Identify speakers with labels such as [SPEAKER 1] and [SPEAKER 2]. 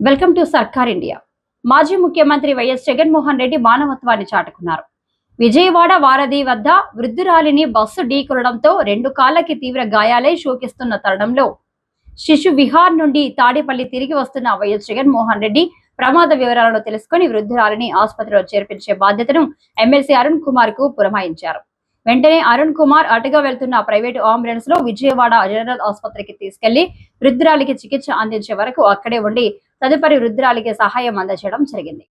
[SPEAKER 1] Welcome to సర్కార్ India. మాజీ ముఖ్యమంత్రి వైఎస్ జగన్మోహన్ రెడ్డి మానవత్వాన్ని చాటుకున్నారు. విజయవాడ వారధి వద్ద వృద్ధురాలిని బస్సు ఢీకొనడంతో 2 కాళ్లకి తీవ్ర గాయాలై శోకిస్తున్న తరుణంలో శిశు విహార్ నుండి తాడేపల్లి తిరిగి వస్తున్న వైఎస్ జగన్మోహన్ రెడ్డి ప్రమాద వివరాలను తెలుసుకుని వృద్ధురాలిని ఆసుపత్రిలో చేర్పించే బాధ్యతను ఎమ్మెల్సీ అరుణ్ కుమార్ కు పురమాయించారు. వెంటనే అరుణ్ కుమార్ అటుగా వెళ్తున్న ప్రైవేటు అంబులెన్స్ లో విజయవాడ జనరల్ ఆసుపత్రికి తీసుకెళ్లి వృద్ధురాలికి చికిత్స అందించే వరకు అక్కడే ఉండి తదుపరి వృద్ధురాలికి సహాయం అందజేయడం జరిగింది.